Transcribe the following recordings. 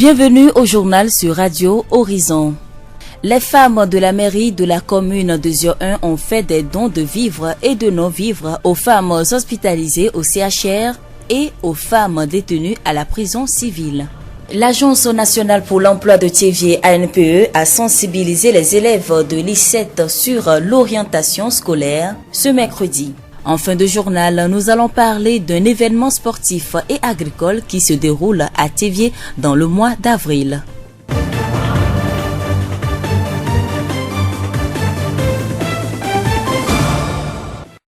Bienvenue au journal sur Radio Horizon. Les femmes de la mairie de la commune de Zio 1 ont fait des dons de vivres et de non-vivres aux femmes hospitalisées au CHR et aux femmes détenues à la prison civile. L'Agence nationale pour l'emploi de Thiévié ANPE a sensibilisé les élèves de l'I7 sur l'orientation scolaire ce mercredi. En fin de journal, nous allons parler d'un événement sportif et agricole qui se déroule à Thiévié dans le mois d'avril.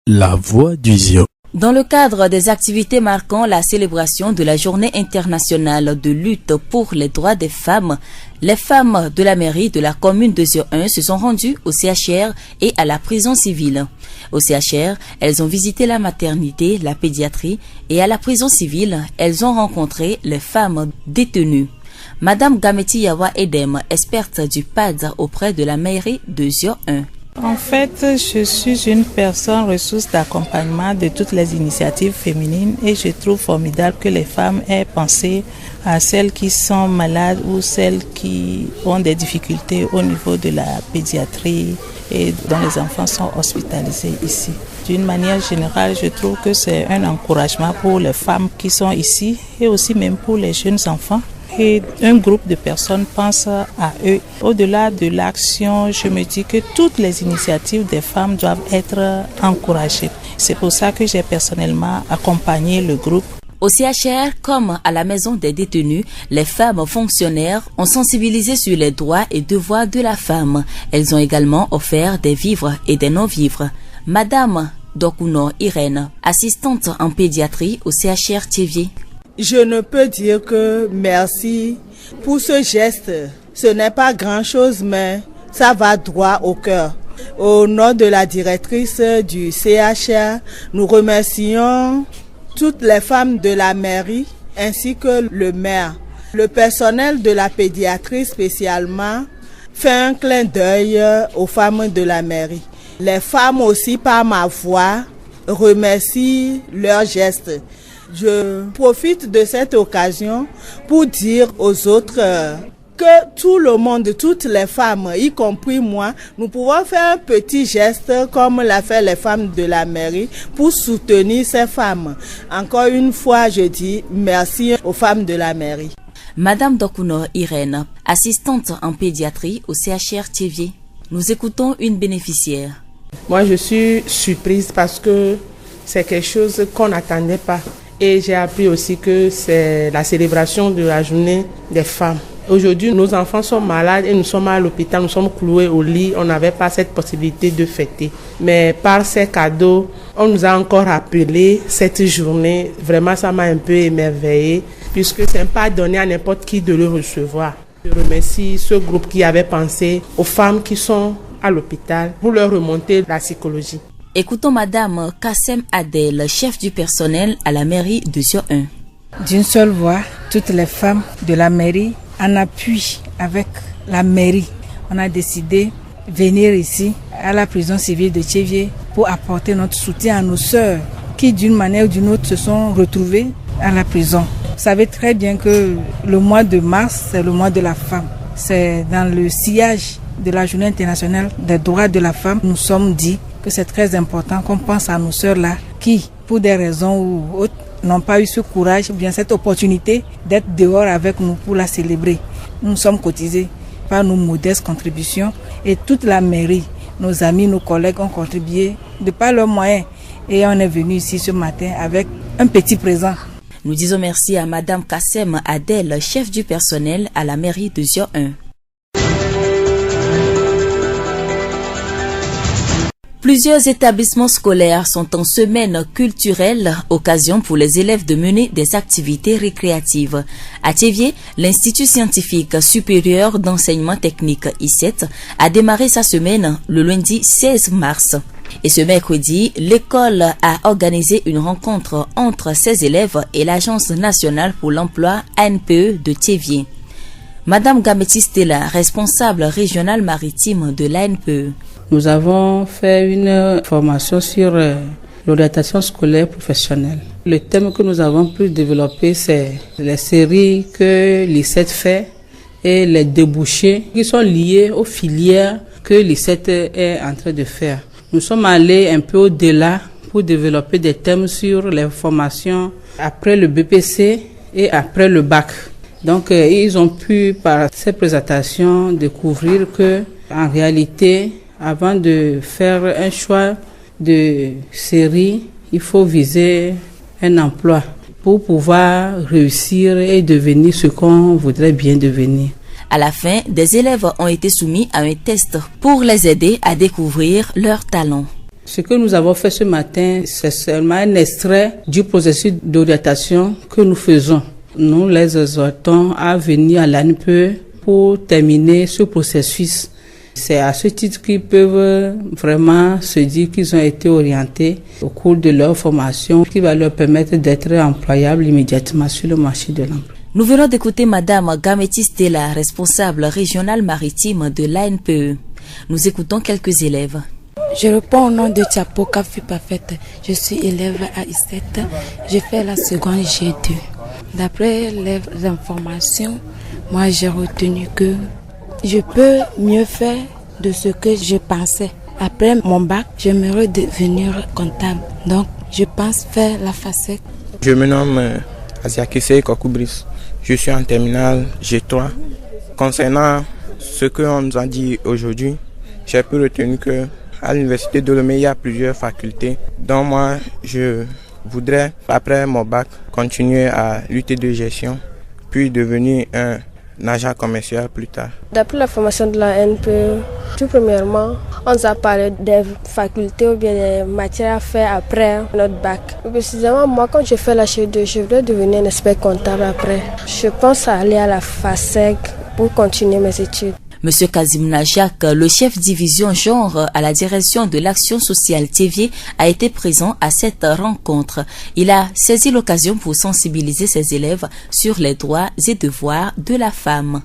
La voix du Zio. Dans le cadre des activités marquant la célébration de la Journée internationale de lutte pour les droits des femmes, les femmes de la mairie de la commune de Zio 1 se sont rendues au CHR et à la prison civile. Au CHR, elles ont visité la maternité, la pédiatrie et à la prison civile, elles ont rencontré les femmes détenues. Madame Gameti Yawa Edem, experte du PAD auprès de la mairie de Zio 1. En fait, je suis une personne ressource d'accompagnement de toutes les initiatives féminines et je trouve formidable que les femmes aient pensé à celles qui sont malades ou celles qui ont des difficultés au niveau de la pédiatrie et dont les enfants sont hospitalisés ici. D'une manière générale, je trouve que c'est un encouragement pour les femmes qui sont ici et aussi même pour les jeunes enfants. Et un groupe de personnes pense à eux. Au-delà de l'action, je me dis que toutes les initiatives des femmes doivent être encouragées. C'est pour ça que j'ai personnellement accompagné le groupe. Au CHR, comme à la maison des détenus, les femmes fonctionnaires ont sensibilisé sur les droits et devoirs de la femme. Elles ont également offert des vivres et des non-vivres. Madame Dokuno Irène, assistante en pédiatrie au CHR Thiévié. Je ne peux dire que merci pour ce geste. Ce n'est pas grand-chose, mais ça va droit au cœur. Au nom de la directrice du CHR, nous remercions toutes les femmes de la mairie ainsi que le maire. Le personnel de la pédiatrie spécialement fait un clin d'œil aux femmes de la mairie. Les femmes aussi, par ma voix, remercient leurs gestes. Je profite de cette occasion pour dire aux autres que tout le monde, toutes les femmes, y compris moi, nous pouvons faire un petit geste comme l'a fait les femmes de la mairie pour soutenir ces femmes. Encore une fois, je dis merci aux femmes de la mairie. Madame Dokuno Irène, assistante en pédiatrie au CHR Thiévié. Nous écoutons une bénéficiaire. Moi, je suis surprise parce que c'est quelque chose qu'on n'attendait pas. Et j'ai appris aussi que c'est la célébration de la journée des femmes. Aujourd'hui, nos enfants sont malades et nous sommes à l'hôpital, nous sommes cloués au lit. On n'avait pas cette possibilité de fêter. Mais par ces cadeaux, on nous a encore rappelé cette journée. Vraiment, ça m'a un peu émerveillée puisque ce n'est pas donné à n'importe qui de le recevoir. Je remercie ce groupe qui avait pensé aux femmes qui sont à l'hôpital pour leur remonter la psychologie. Écoutons Madame Kassem Adel, chef du personnel à la mairie de Zio 1. D'une seule voix, toutes les femmes de la mairie, en appui avec la mairie, on a décidé de venir ici à la prison civile de Thiévié pour apporter notre soutien à nos sœurs qui d'une manière ou d'une autre se sont retrouvées à la prison. Vous savez très bien que le mois de mars, c'est le mois de la femme. C'est dans le sillage de la Journée internationale des droits de la femme, nous sommes dit que c'est très important qu'on pense à nos sœurs-là qui, pour des raisons ou autres, n'ont pas eu ce courage ou bien cette opportunité d'être dehors avec nous pour la célébrer. Nous sommes cotisés par nos modestes contributions et toute la mairie, nos amis, nos collègues ont contribué de par leurs moyens et on est venu ici ce matin avec un petit présent. Nous disons merci à Madame Kassem Adel, chef du personnel à la mairie de Zio 1. Plusieurs établissements scolaires sont en semaine culturelle, occasion pour les élèves de mener des activités récréatives. À Thiévié, l'Institut scientifique supérieur d'enseignement technique I7 a démarré sa semaine le lundi 16 mars. Et ce mercredi, l'école a organisé une rencontre entre ses élèves et l'Agence nationale pour l'emploi ANPE de Thiévié. Madame Gameti Stella, responsable régionale maritime de l'ANPE. Nous avons fait une formation sur l'orientation scolaire professionnelle. Le thème que nous avons pu développer, c'est les séries que l'ICET fait et les débouchés qui sont liés aux filières que l'ICET est en train de faire. Nous sommes allés un peu au-delà pour développer des thèmes sur les formations après le BPC et après le bac. Donc, ils ont pu, par cette présentation, découvrir que, en réalité, avant de faire un choix de série, il faut viser un emploi pour pouvoir réussir et devenir ce qu'on voudrait bien devenir. À la fin, des élèves ont été soumis à un test pour les aider à découvrir leurs talents. Ce que nous avons fait ce matin, c'est seulement un extrait du processus d'orientation que nous faisons. Nous les exhortons à venir à l'ANPE pour terminer ce processus. C'est à ce titre qu'ils peuvent vraiment se dire qu'ils ont été orientés au cours de leur formation qui va leur permettre d'être employables immédiatement sur le marché de l'emploi. Nous venons d'écouter Madame Gameti Stella, responsable régionale maritime de l'ANPE. Nous écoutons quelques élèves. Je réponds au nom de Tiapoka Fipafet. Je suis élève à ICET. Je fais la seconde G2. D'après les informations, moi j'ai retenu que je peux mieux faire de ce que je pensais. Après mon bac, j'aimerais devenir comptable. Donc, je pense faire la FASEC. Je me nomme Aziakise Kokoubris. Je suis en terminale G3. Concernant ce qu'on nous a dit aujourd'hui, j'ai pu retenir que à l'université de Lomé, il y a plusieurs facultés. Donc moi, je voudrais, après mon bac, continuer à lutter de gestion, puis devenir un agent commercial plus tard. D'après la formation de la NPE, tout premièrement, on nous a parlé des facultés ou bien des matières à faire après notre bac. Précisément, moi, quand je fais la G2, je voulais devenir un expert comptable après. Je pense aller à la FASEC pour continuer mes études. Monsieur Kazim Najak, le chef division genre à la direction de l'action sociale TV, a été présent à cette rencontre. Il a saisi l'occasion pour sensibiliser ses élèves sur les droits et devoirs de la femme.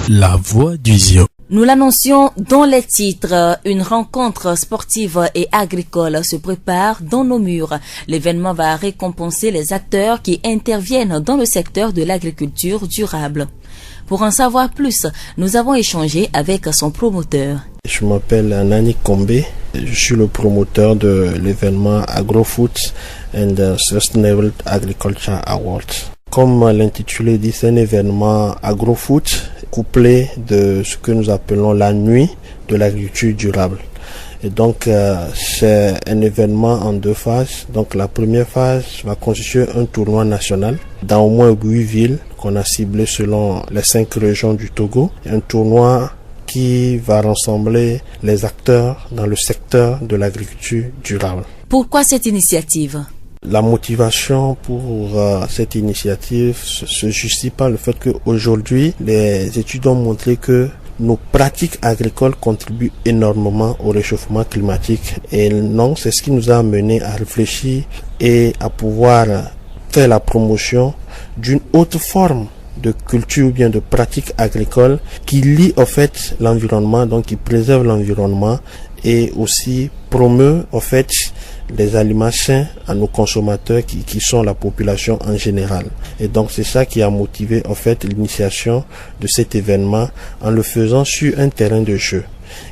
La voix du Zion. Nous l'annoncions dans les titres. Une rencontre sportive et agricole se prépare dans nos murs. L'événement va récompenser les acteurs qui interviennent dans le secteur de l'agriculture durable. Pour en savoir plus, nous avons échangé avec son promoteur. Je m'appelle Nani Kombe. Je suis le promoteur de l'événement AgroFood and Sustainable Agriculture Awards. Comme l'intitulé dit, c'est un événement agrofood couplé de ce que nous appelons la nuit de l'agriculture durable. Et donc, c'est un événement en deux phases. Donc, la première phase va constituer un tournoi national dans au moins 8 villes qu'on a ciblées selon les 5 régions du Togo. Un tournoi qui va rassembler les acteurs dans le secteur de l'agriculture durable. Pourquoi cette initiative ? La motivation pour cette initiative se justifie par le fait qu'aujourd'hui, les études ont montré que nos pratiques agricoles contribuent énormément au réchauffement climatique. Et non, c'est ce qui nous a amené à réfléchir et à pouvoir faire la promotion d'une autre forme de culture ou bien de pratique agricole qui lie en fait l'environnement, donc qui préserve l'environnement et aussi promeut en fait des aliments sains à nos consommateurs qui sont la population en général. Et donc c'est ça qui a motivé en fait l'initiation de cet événement en le faisant sur un terrain de jeu.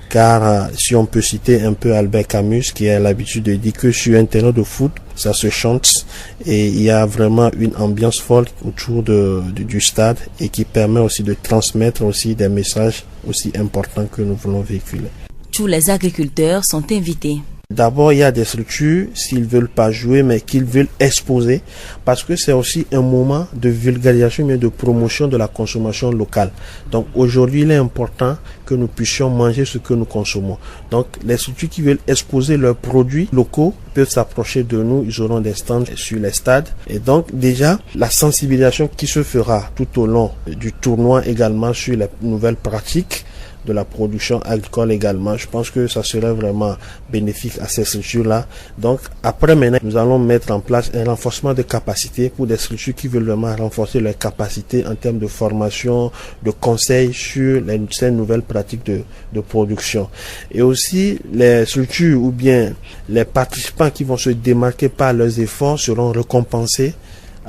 Car si on peut citer un peu Albert Camus qui a l'habitude de dire que sur un terrain de foot, ça se chante et il y a vraiment une ambiance folle autour du stade et qui permet aussi de transmettre aussi des messages aussi importants que nous voulons véhiculer. Tous les agriculteurs sont invités. D'abord, il y a des structures, s'ils veulent pas jouer, mais qu'ils veulent exposer, parce que c'est aussi un moment de vulgarisation, mais de promotion de la consommation locale. Donc, aujourd'hui, il est important que nous puissions manger ce que nous consommons. Donc, les structures qui veulent exposer leurs produits locaux peuvent s'approcher de nous. Ils auront des stands sur les stades. Et donc, déjà, la sensibilisation qui se fera tout au long du tournoi également sur les nouvelles pratiques. de la production agricole également. Je pense que ça serait vraiment bénéfique à ces structures-là. Donc après maintenant, nous allons mettre en place un renforcement de capacité pour des structures qui veulent vraiment renforcer leurs capacités en termes de formation, de conseils sur ces nouvelles pratiques de production. Et aussi, les structures ou bien les participants qui vont se démarquer par leurs efforts seront récompensés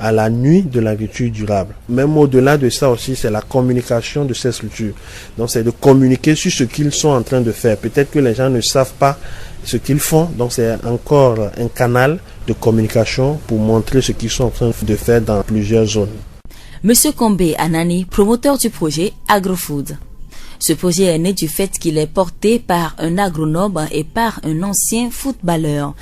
à la nuit de l'agriculture durable. Même au-delà de ça aussi, c'est la communication de ces structures. Donc c'est de communiquer sur ce qu'ils sont en train de faire. Peut-être que les gens ne savent pas ce qu'ils font, donc c'est encore un canal de communication pour montrer ce qu'ils sont en train de faire dans plusieurs zones. Monsieur Kombe Anani, promoteur du projet AgroFood. Ce projet est né du fait qu'il est porté par un agronome et par un ancien footballeur.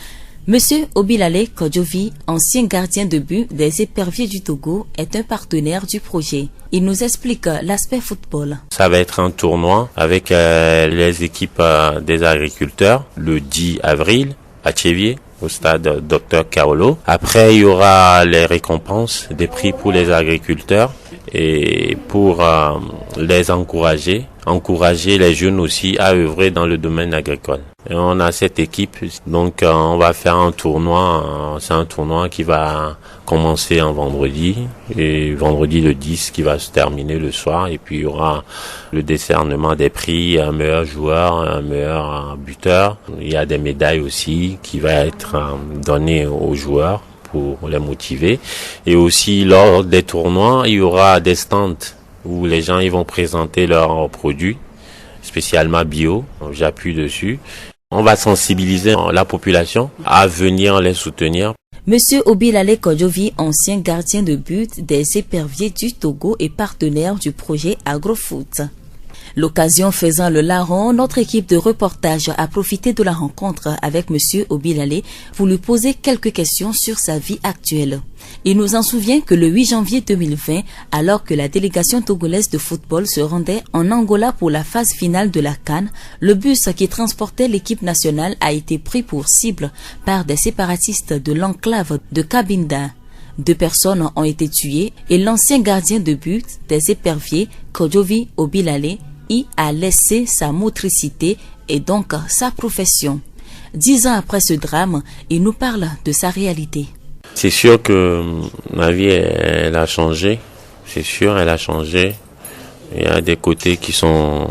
Monsieur Obilale Kodjovi, ancien gardien de but des Éperviers du Togo, est un partenaire du projet. Il nous explique l'aspect football. Ça va être un tournoi avec les équipes des agriculteurs le 10 avril à Tchévier, au stade Dr Kaolo. Après, il y aura les récompenses des prix pour les agriculteurs et pour les encourager les jeunes aussi à œuvrer dans le domaine agricole. Et on a cette équipe, donc on va faire un tournoi, c'est un tournoi qui va commencer en vendredi, et vendredi le 10 qui va se terminer le soir, et puis il y aura le décernement des prix, un meilleur joueur, un meilleur buteur. Il y a des médailles aussi qui va être données aux joueurs pour les motiver. Et aussi lors des tournois, il y aura des stands où les gens ils vont présenter leurs produits, spécialement bio, j'appuie dessus. On va sensibiliser la population à venir les soutenir. Monsieur Obilale Kodjovi, ancien gardien de but des Éperviers du Togo et partenaire du projet AgroFoot. L'occasion faisant le larron, notre équipe de reportage a profité de la rencontre avec Monsieur Obilale pour lui poser quelques questions sur sa vie actuelle. Il nous en souvient que le 8 janvier 2020, alors que la délégation togolaise de football se rendait en Angola pour la phase finale de la CAN, le bus qui transportait l'équipe nationale a été pris pour cible par des séparatistes de l'enclave de Cabinda. 2 personnes ont été tuées et l'ancien gardien de but des Éperviers, Kodjovi Obilale, y a laissé sa motricité et donc sa profession. 10 ans après ce drame, il nous parle de sa réalité. C'est sûr que ma vie, elle a changé. C'est sûr, elle a changé. Il y a des côtés qui sont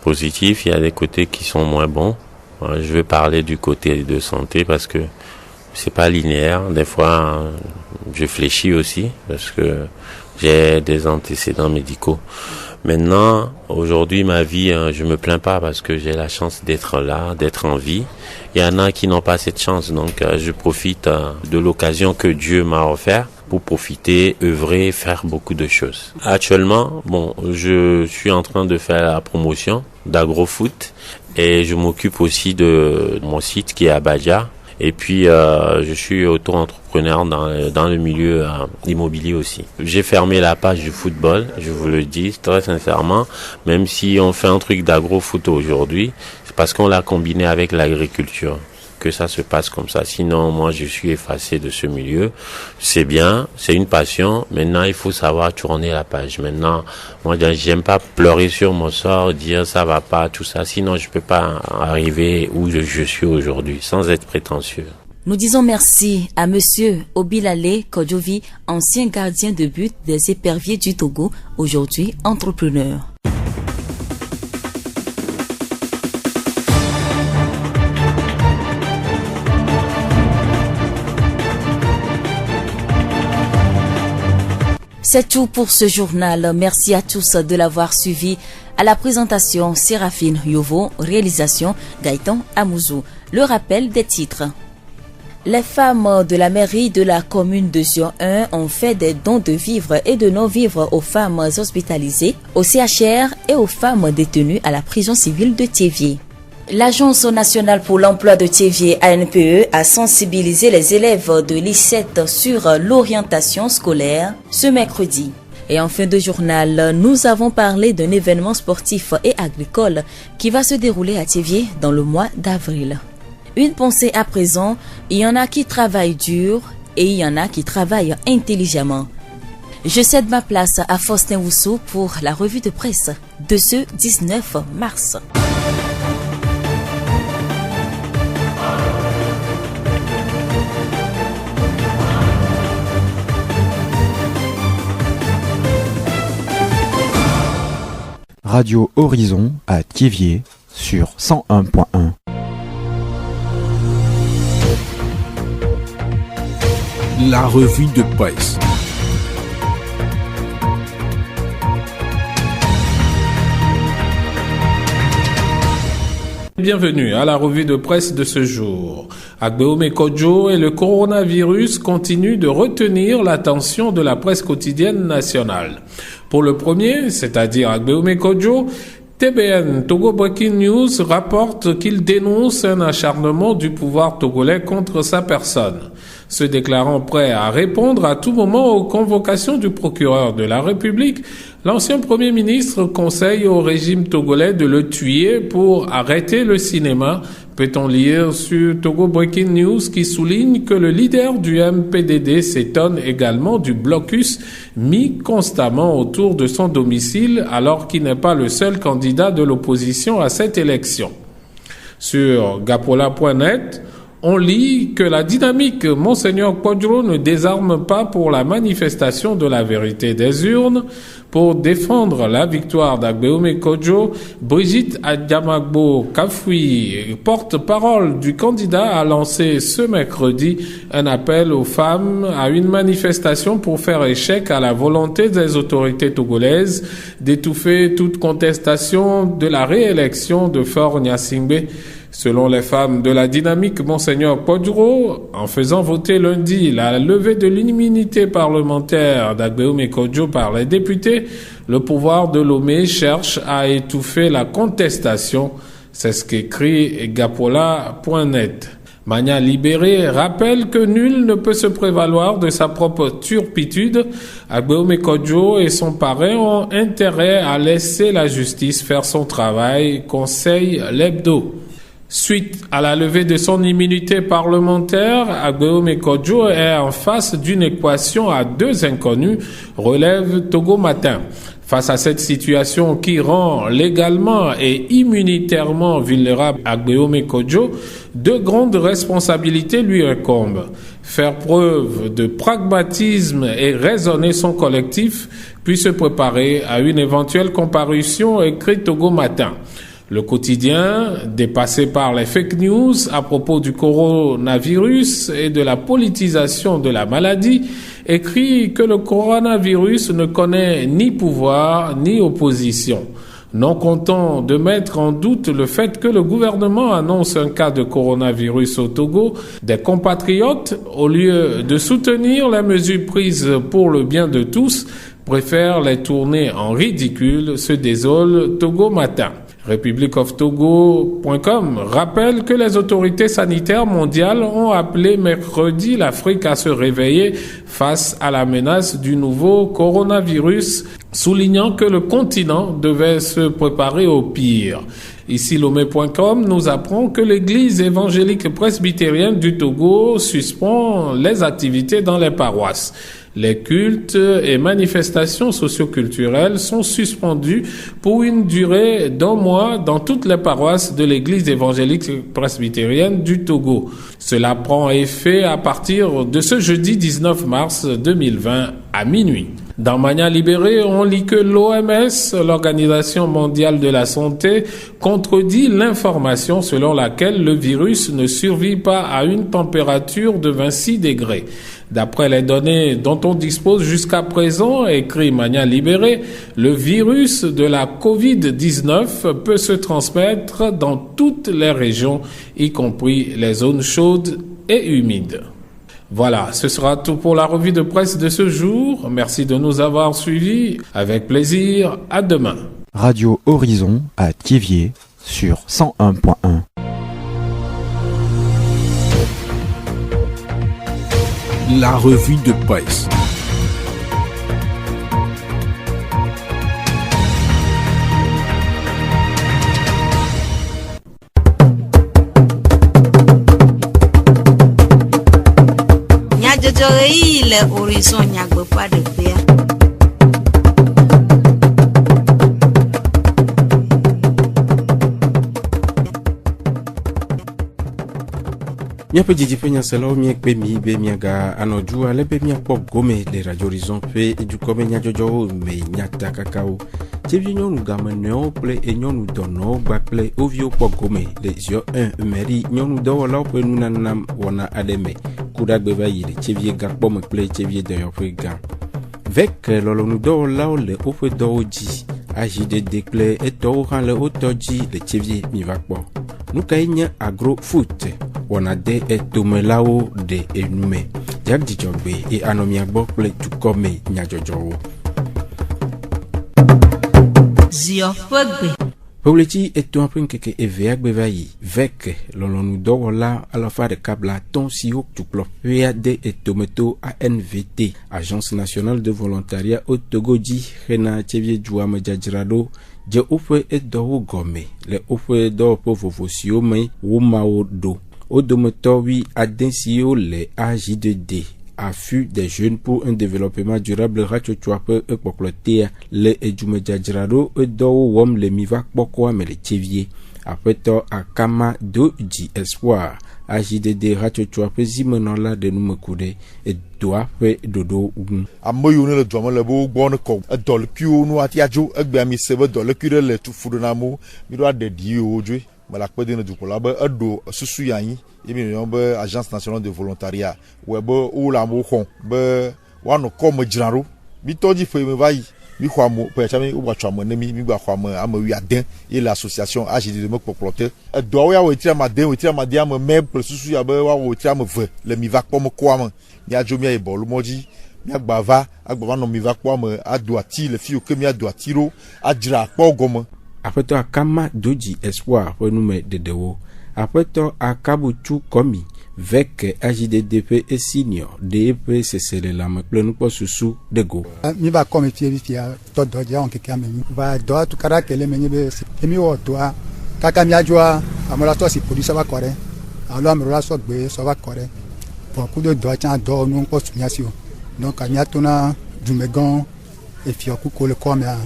positifs, il y a des côtés qui sont moins bons. Je vais parler du côté de santé parce que c'est pas linéaire. Des fois, je fléchis aussi parce que j'ai des antécédents médicaux. Maintenant, aujourd'hui, ma vie, je me plains pas parce que j'ai la chance d'être là, d'être en vie. Il y en a qui n'ont pas cette chance, donc je profite de l'occasion que Dieu m'a offert pour profiter, œuvrer, faire beaucoup de choses. Actuellement, je suis en train de faire la promotion d'AgroFoot et je m'occupe aussi de mon site qui est à Badia. Et puis, je suis auto-entrepreneur dans le milieu immobilier aussi. J'ai fermé la page du football, je vous le dis très sincèrement. Même si on fait un truc d'agro-foot aujourd'hui, c'est parce qu'on l'a combiné avec l'agriculture que ça se passe comme ça. Sinon, moi, je suis effacé de ce milieu. C'est bien, c'est une passion. Maintenant, il faut savoir tourner la page. Maintenant, moi, j'aime pas pleurer sur mon sort, dire ça va pas, tout ça. Sinon, je peux pas arriver où je suis aujourd'hui, sans être prétentieux. Nous disons merci à Monsieur Obilale Kodjovi, ancien gardien de but des Éperviers du Togo, aujourd'hui entrepreneur. C'est tout pour ce journal. Merci à tous de l'avoir suivi. À la présentation, Séraphine Yovo, réalisation Gaëtan Amouzou. Le rappel des titres. Les femmes de la mairie de la commune de Zion 1 ont fait des dons de vivres et de non-vivres aux femmes hospitalisées, au CHR et aux femmes détenues à la prison civile de Tchévier. L'Agence nationale pour l'emploi de Tchévier ANPE a sensibilisé les élèves de l'I7 sur l'orientation scolaire ce mercredi. Et en fin de journal, nous avons parlé d'un événement sportif et agricole qui va se dérouler à Tchévier dans le mois d'avril. Une pensée à présent, il y en a qui travaillent dur et il y en a qui travaillent intelligemment. Je cède ma place à Faustin Woussou pour la revue de presse de ce 19 mars. Radio Horizon à Thiéviers sur 101.1. La revue de presse. Bienvenue à la revue de presse de ce jour. Agbeome Kodjo et le coronavirus continuent de retenir l'attention de la presse quotidienne nationale. Pour le premier, c'est-à-dire Agbeome Kodjo, TBN Togo Breaking News rapporte qu'il dénonce un acharnement du pouvoir togolais contre sa personne, se déclarant prêt à répondre à tout moment aux convocations du procureur de la République. L'ancien Premier ministre conseille au régime togolais de le tuer pour arrêter le cinéma, peut-on lire sur Togo Breaking News, qui souligne que le leader du MPDD s'étonne également du blocus mis constamment autour de son domicile alors qu'il n'est pas le seul candidat de l'opposition à cette élection. Sur gapola.net, on lit que la dynamique Monseigneur Kodjo ne désarme pas pour la manifestation de la vérité des urnes. Pour défendre la victoire d'Agbeome Kodjo, Brigitte Adiamagbo Kafoui, porte-parole du candidat, a lancé ce mercredi un appel aux femmes à une manifestation pour faire échec à la volonté des autorités togolaises d'étouffer toute contestation de la réélection de Faure Gnassingbé. Selon les femmes de la dynamique Monseigneur Kodjo, en faisant voter lundi la levée de l'immunité parlementaire d'Agbeome Kodjo par les députés, le pouvoir de Lomé cherche à étouffer la contestation. C'est ce qu'écrit gapola.net. Mania Libéré rappelle que nul ne peut se prévaloir de sa propre turpitude. Agbeome Kodjo et son parrain ont intérêt à laisser la justice faire son travail, conseille l'hebdo. Suite à la levée de son immunité parlementaire, Agbeome Kodjo est en face d'une équation à deux inconnus, relève Togo Matin. Face à cette situation qui rend légalement et immunitairement vulnérable Agbeome Kodjo, deux grandes responsabilités lui incombent. Faire preuve de pragmatisme et raisonner son collectif, puis se préparer à une éventuelle comparution, écrit Togo Matin. Le quotidien, dépassé par les fake news à propos du coronavirus et de la politisation de la maladie, écrit que le coronavirus ne connaît ni pouvoir ni opposition. Non content de mettre en doute le fait que le gouvernement annonce un cas de coronavirus au Togo, des compatriotes, au lieu de soutenir les mesures prises pour le bien de tous, préfèrent les tourner en ridicule, se désole Togo Matin. Republicoftogo.com rappelle que les autorités sanitaires mondiales ont appelé mercredi l'Afrique à se réveiller face à la menace du nouveau coronavirus, soulignant que le continent devait se préparer au pire. Ici, Lomé.com nous apprend que l'Église évangélique presbytérienne du Togo suspend les activités dans les paroisses. Les cultes et manifestations socioculturelles sont suspendus pour une durée d'1 mois dans toutes les paroisses de l'Église évangélique presbytérienne du Togo. Cela prend effet à partir de ce jeudi 19 mars 2020 à minuit. Dans Mania Libéré, on lit que l'OMS, l'Organisation mondiale de la santé, contredit l'information selon laquelle le virus ne survit pas à une température de 26 degrés. D'après les données dont on dispose jusqu'à présent, écrit Mania Libéré, le virus de la Covid-19 peut se transmettre dans toutes les régions, y compris les zones chaudes et humides. Voilà, ce sera tout pour la revue de presse de ce jour. Merci de nous avoir suivis. Avec plaisir, à demain. Radio Horizon à Thiéviers sur 101.1. La revue de presse. Nyadzɔdzɔɣeyi le Horizon nyagbeƒã ɖeƒea. Miape didi pe nyaselo miekpe mi be miaga anoju ale be miapop gome de Radio Horizon pe du kome nyajojo me nyata kakao. Tivi nyonu game neo ple e nyonu dono gba ple ovio pop gome le zio 1 meri nyonu do la pe nunanam wana ademe kuda gbe ba yire tivi gakpo me ple tivi de yo pe ga. Vek lolo nu do la le ofe do oji agi de dekle e to han le otoji le tivi mi vakpo. Nukainya agro foot wana de etomelao de enume jak dijogbe e anomia gbo ple tukome nyajojo Zio fogbe Pobleti eto apren keke eveagbe vayi vek lolonu dowola à la fin de câble ton sio tuklopea de etometo ANVT Agence nationale de volontariat au Togoji rena chevie juame jajrado je ofe edo gome le ofe do povovosio me womao do odomotowi adensio le AJ2D affût des jeunes pour un développement durable rachochoape e poklotea le ejumejajrado edo wom le miva pokwa me le chevie apeto akama do ji espoir AJ2D rachochoape zimenola de numekude e doa pe dodo un amoyo ne le dwama le bo gbon ko edol kiu no atiajo egbe mi sebe dol kiu le tufudo na mo mi do adedi ojwe mala kpede ne dukola ba edo susu yan yemi no ba agence nationale de volontariat we bo o la mo khon ba wano kom jiraro mi toji fe me vai mi kwa mo pe chami o gba twamo ne mi gba kwa mo amawi aden et l'association AJ2D me poplote edo ya we tira maden am me susu ya ba wa we tira mo ve le mi va kpo mo kwa mo mi ajo mi e bolu moji mi agbava no mi va kpo mo adoati le fi o ke mi adoatiro ajira kpo gomo apeto akama doji espoir pour nous de dewo apeto akabuchu komi vek AJ2D et senior DP c'est la me plenu po susu de go mi va comme fia to do ja on ke kame mi va do tu kara kele menye be mi o to a kaka mi ajwa amola to si police va kore alo amro so gbe so va kore pour coup de do chan do nu po sunyasio donc amia tona dumegan e fi oku ko le come a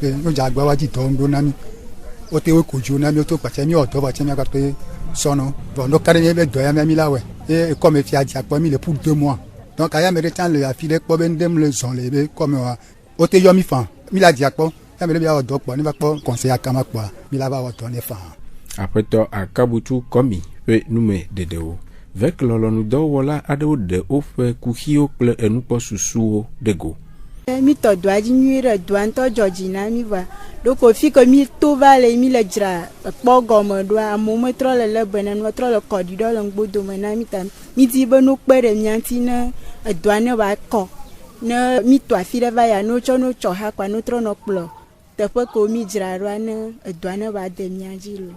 no jagba wa ji to ndo nami o te we koju nami o to pase mi o to ba che mi agba pe sono bon no kare mi be do ya mi lawe e comme fi aja po mi le pour 2 mois donc aya me retan le afile po ben dem le son le be comme o te yo mi fan mi la dia po ya me le bia o do po ni ba po conseil akama po mi la ba o to ne fan après to akabutu komi pe nume dedeo vek lolonu do wala ado de ofe kuhio ple enupo susuo dego mi to do aji nyire do anto Georgina mi va do ko fi ko mi to vale mi le dra po gomo do amu metro le benen metro le kodi do le ngbodo mena mi tam mi ti be no pere mi antina do ane ba ko ne mi to afi le va ya no cho ha kwa no tro no plo te po ko mi dra ro ane do ane ba de mi ajilo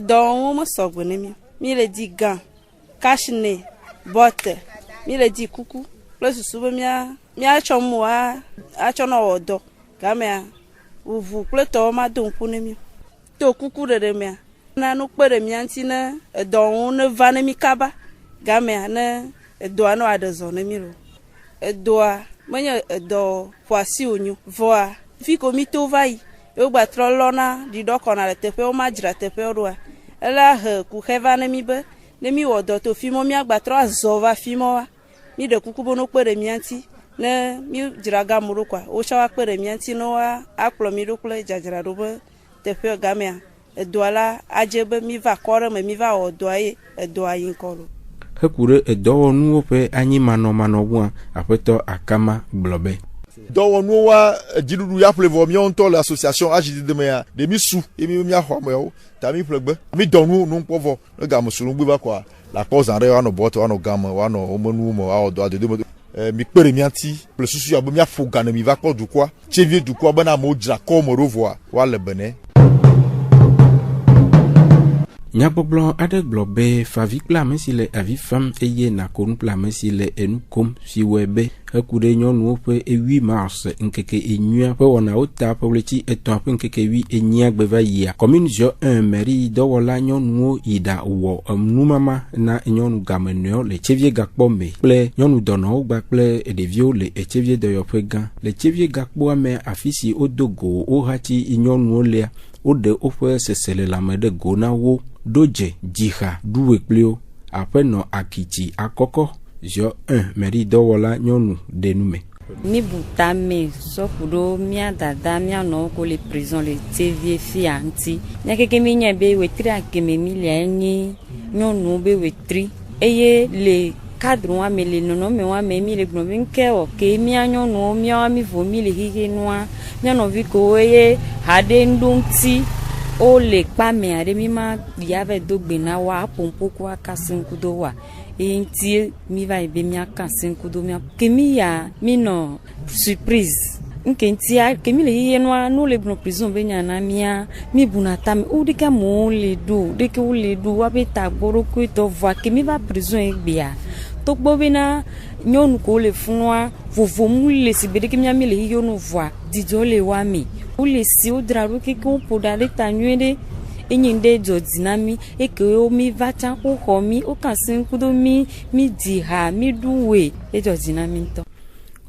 do mo so gbo ne mi le di gan kashne botte mi le di kuku plus subo mi achomwa achono odo kamea uvu pleto ma don kune mi to kuku de mi na no pere mi antina do ne vane mi kaba gamea ne do ano adezo ne mi ro do manya do kwasi onyu voa fiko mi to vai eu gba trolona di do kona le tepe o ma jira tepe ro ela he ku hevane mi be ne mi wodo to fimo mi agba tro azova fimo wa mi de kuku bono pere mi anti ne mi jiraga muru kwa o shawa pere mi anti no wa akplo mi do kule jajara do be tepe gamea edoala ajebe mi va kore me mi va odoaye edoayin kolo hekure edowo nuwo pe anyi mano wa apeto akama globe do no wa jidudu ya plevo mi on to l'association AJ2D me de mi su e mi ahwa mo ta mi plegbe mi do nu no povo le ga musulu gbe ba kwa la cause en re no boto wa no gam wa no omonu mo a odo de mi pere mi anti le susu ya bo mi afoga na mi va ko du kwa chevie du kwa bana mo dra ko mo revoir wa le benin Nyaboblo ade globe favi plame si le avi fam eye na kon plame si le enukom si webe hekude nyonu pe 8 mars nkeke enua pe wona ota pobleti eton pe nkeke 8 enya gbeva ya commune jo 1 mairie do wala nyonu ida wo numama na nyonu gamenio le chevie gakpome ple nyonu dono gba ple edevio le chevie de yopega le chevie gakpo ame afisi odogo o hati nyonu le ode ofe sesele la mede gona wo doje jiha duwe plio aƒenɔ Akitsi Akɔkɔ Zio 1 mairie dɔwɔla nyɔnu Denume. Mi butame sɔkuɖo mia dada mia nɔ ko le prison le tevie fia ŋuti. Mia keke mi nye be wetri akeme mi lia nye nyɔnu be wetri eye le cadre wa me le nɔnɔme wa me mi le gblɔ be ŋke o ke mia nyɔnuwo mia mi vo mi le xixe nua mia nɔvi ko eye haɖe ŋɖo ŋuti o le kpame aɖe mi ma ya ve do gbe na wa apompo ko akasi ŋkudo wa. Enti mi va ebe mi aka senkudo mi ke mi ya mi no surprise nke ntia ke mi le ye no le bno prison be nya na mi buna tam o de ka mo le do wa be ta gboro ko to va ke mi va prison e bia to gbo be na nyonu ko le funwa vovo mu le si be de ke mi le yo no voa dijo le wa mi o le si o draro ke ko poda le ta nwede enyinde jodinami eke o mi vacha ko ho mi o kan sin kudo mi di ha mi duwe e jodinami to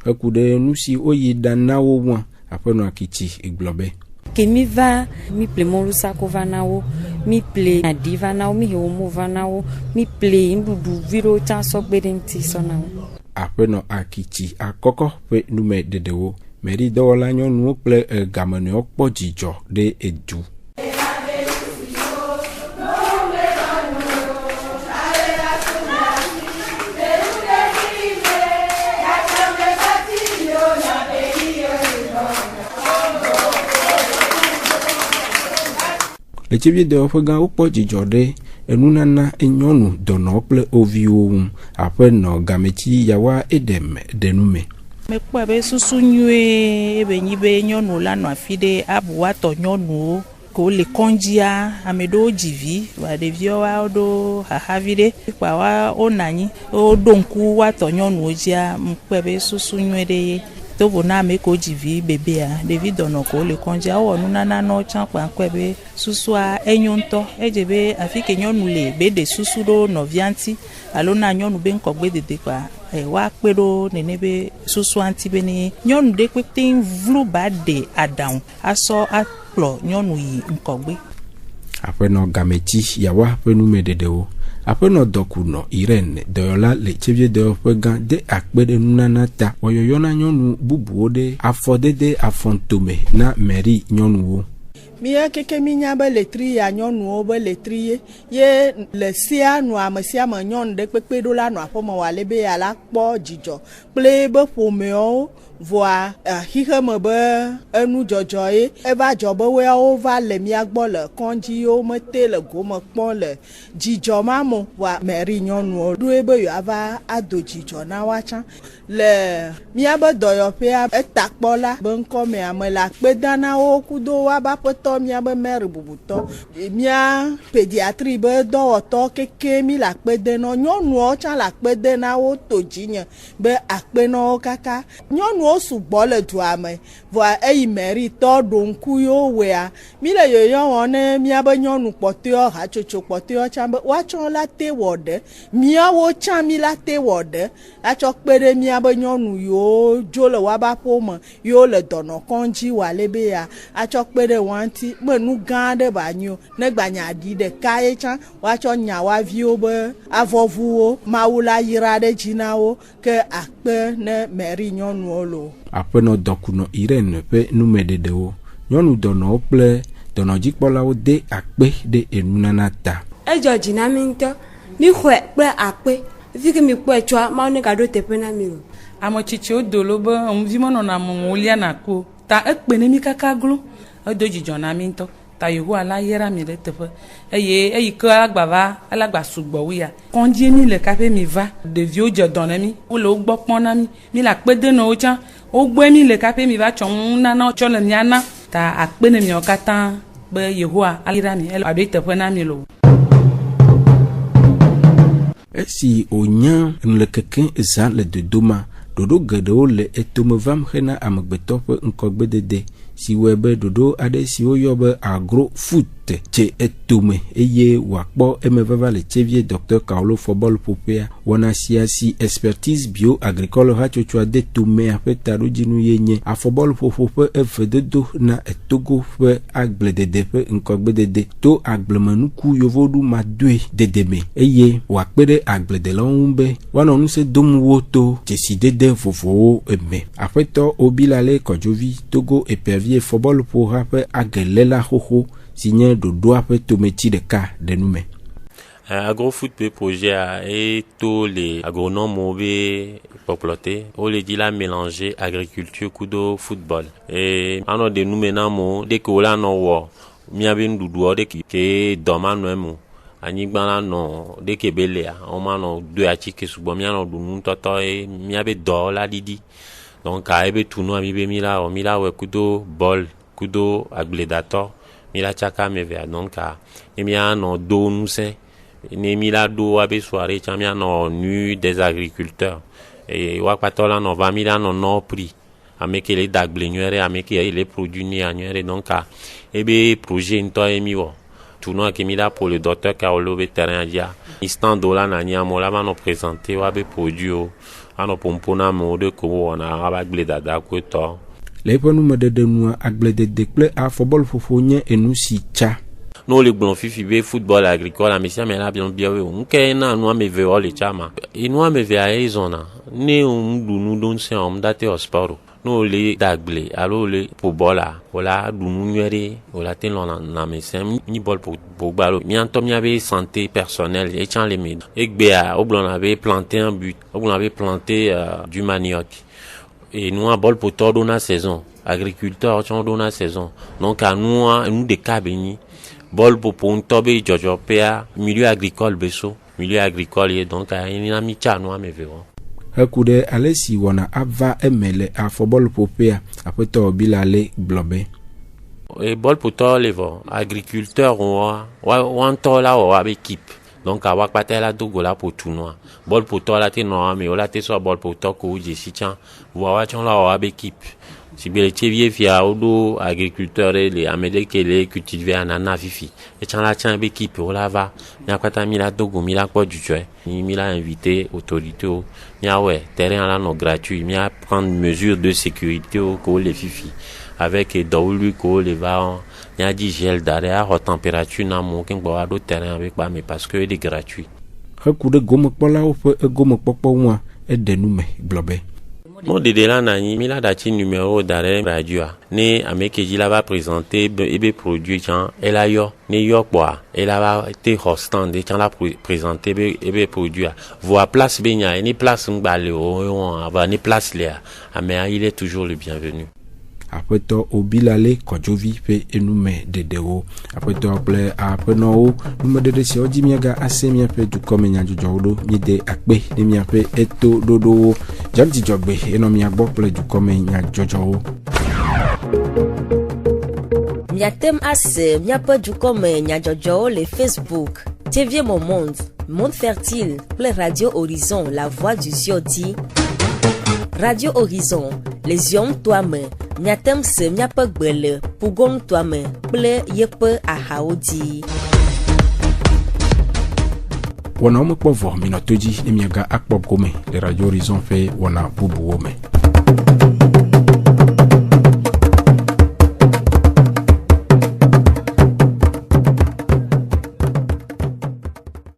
ekude nusi oyi danawo wa aƒenɔ Akitsi Igblɔbe ke mi va mi ple molusa ko va nawo mi ple adi va nawo mi hewo va nawo mi ple ndudu viro cha sogbedenti so nawo aƒenɔ Akitsi Akɔkɔ ƒe nume dedewo mairie dɔwɔla nyɔnuwo kple gamenɔwo kpɔ dzidzɔ ɖe edu. Le tsevi de woƒe gã wokpɔ dzidzɔ ɖe enunana nyɔnu dɔnɔ kple oviwo ŋu aƒenɔ Gametsi Yawa Edem Denume. Mekpɔ be susu nyuie ebe nyi be nyɔnu la nɔ afi ɖe abu watɔ nyɔnuwo ko le kɔndzia ame ɖewo dzi vi va ɖeviwo wa ɖo hahavi ɖe kpa wa wona anyi woɖo ŋku watɔ nyɔnuwo dzia mekpɔ be susu nyuie ɖe ye. Tovo na me ko dzivi bebea ɖevi dɔnɔ ko le kɔndzia wɔ nunana no tsã kpankɔe be susua enyo ŋutɔ edze be afi ke nyɔnu le be ɖe susu ɖo nɔvia ŋuti alo na nyɔnu be ŋkɔgbe dede kpa woakpe ɖo nene be susua ŋuti be ne nyɔnu ɖe kpekpe vlu ba ɖe aɖaŋu asɔ akplɔ nyɔnu yi ŋkɔgbe. Aƒenɔ Gametsi Yawa ƒe nume dedewo. Aƒenɔ Dɔkunɔ Irene dɔyɔla le tsevie dɔyɔƒe gã de akpe ɖe nunana ta wɔyɔyɔna nyɔnu bubuwo ɖe afɔdede afɔntome na mairie nyɔnuwo. Mia keke mi nya be letri ya nyɔnuwo be letri ye le sia nu ame sia me nyɔnu ɖe kpekpe ɖo la nɔ aƒeme wale be ya la kpɔ dzidzɔ kple be ƒomewo voa xixe me be enu dzɔdzɔ ye eva dzɔ be woawo va le mia gbɔ le kɔndziwo mete le gome kpɔm le dzidzɔ ma mo voa mairie nyɔnuwo ɖoe be yewoava ado dzidzɔ na woatsã le mia be dɔyɔƒea etakpɔla be ŋkɔme ame le akpe da na wo kudo woaba ƒetɔ mia be maire bubutɔ mia pediatri be dɔwɔtɔ keke mi le akpe de na nyɔnuwo tsã le akpe de na wo to dzinye be akpe na wo kaka nyɔnuwo sugbɔ le dua me voa eyi mairie tɔ ɖo ŋku yewo wɔa mi le yoyɔ wɔm ne miabe nyɔnu kpɔtɔewo hatsotso kpɔtɔewo tsã be woatsɔ la te wɔ ɖe miawo tsã mi la te wɔ ɖe atsɔ kpe ɖe miabe nyɔnu yiwo dzo le woaba ƒome yiwo le dɔnɔkɔndzi wale be ya atsɔ kpe ɖe wɔn ŋuti be nu gã aɖe ba nyo ne gbanya ɖi ɖeka ye tsã woatsɔ nya wa viwo be avɔvuwo mawu la yra ɖe dzi na wo ke akpe ne mairie nyɔnuwo lo. Aƒenɔ Dɔkunɔ Irene ƒe nume dedewo. Nyɔnu dɔnɔwo kple dɔnɔdzikpɔlawo de akpe ɖe enunana ta. Edzɔ dzi na mi ŋutɔ mi xɔe kple akpe fi ke mi kpɔe tsɔa mawu ne gaɖo teƒe na mi o. Ame tsitsiwo dolo be ŋuvi menɔna mɔmɔ lia na ko ta ekpe ne mi kaka glo edo dzidzɔ na mi ŋutɔ ta Yehowa la yera mi ɖe teƒe eye eyi ke agba va alagba sugbɔ wuya kɔndzi mi le kaƒe mi va ɖeviwo dze dɔ na mi wole wo gbɔ kpɔm na mi le akpe de na wo tsã wogbɔe mi le kaƒe mi va tsɔ nunana tsɔ le mia na ta akpe ne miawo katã be Yehowa ayra mi aɖo teƒe na mi lo. Esi wonya nulekeke zã le dodoma ɖoɖo geɖewo le etome vam hena amegbetɔ ƒe ŋkɔgbedede si webe dodo ade si woyobe agro foot che etome eye wakpo emevava le chevie Dr Carlo Fobol Popea wana siasi expertise bio agricole hachochwa de tome apeta rojinu yenye afobol popope efededo na etogo fe agbledede fe nkogbedede to agblemenuku yovodu madwe dedeme eye wakpede agbledelonbe wana onuse domwo to chesidede vovowo eme afeto obilale kojovi togo epervie fobol po hape agelela hoho signé de doigt peut te mettre de cas de nous. Agrofoot pe projet et tous les agronomes mauvais poploté on les dit la mélanger agriculture kudo football et ano de nous maintenant dès que là non wo mi abin dudu de ke doma no mu anigba la no de ke belea on ma no deux atiki subo mi ano du nun toto e mi abe do la didi donc a ebe tout no mi be mi la we kudo ball kudo agbledator mila chaka mevea donc emia no do nous c'est ne mila do abe soirée chamia no nu des agriculteurs et wakpatola no va mila no prix ameke les dagblenuere ameke les produits ni annuere donc ebe projet nto emiwo tout no akemila pour le docteur Carlo vétéran dia instant dola na nya mola va no présenter wa be produit ano pompona mo de ko na abagle dada ko to les bonhommes de nous agbledede ple a football fofonye et nous si cha no le blon fifi be football agricole a mesia mela bien we unke na no me ve le chama e no me ve a ezona ne du nu don se om date o sport no le dagle alo le pour bola ola du nu nyere ola ten na mesem ni bol pour balo mi anto mi avait santé personnelle et chan le med e gbe a oblon avait planté un but oblon avait planté du manioc et nous un bol pour tout dans la saison agriculteur dans la saison donc à nous des cabini bol pour un tobe jojo pea milieu agricole beso milieu agricole et donc à une amicha nous me verrons hakude alesi wana ava emele a football popea après to bilale blobe et bol pour tout les agriculteur on to la o équipe donc à wakpatela dogo la pour tout noir bol pour toi la te no mais ola te so bol pour toi ko je si tian wa chon la wa équipe si bele chevie fia odo agriculteur les amede que les cultiver anana fifi et tian la tian équipe ola va nya kwata mi la dogo mi la ko du tué mi la invité autorité nya ouais terrain là non gratuit mi a prendre mesures de sécurité ko les fifi avec daulu ko les va il y a dit gel d'arrêt à haute température na mo ken gba do terrain avec ba mais parce que il est gratuit hakude gomo kpola o fe gomo popo wa e de nume globe mon de là na ni la dati numéro d'arrêt radio ne ameke ji la va présenter ebe produit chan elle a yo ne yo quoi elle a été hostant de chan la présenter ebe produit voir place benya ni place ngbalé on va ni place là mais il est toujours le bienvenu. Après to obilale kojovi pe enume dedeo après to ple après no nume dede si ojimiaga asemia pe du komenya jojodo mi de akpe ni mi ape eto dodo jagdi jogbe eno mi agbo ple du komenya jojo miatem ase miape du komenya jojo le Facebook TV Mon Monde Fertile ple Radio Horizon la voix du Ziodi Radio Horizon les yom toi-même miatem se miape gbele pugong toi-même ple yepe ahaodi wana omekpo vo minotoji emiaga akpop gome le Radio Horizon fe wana bubu ome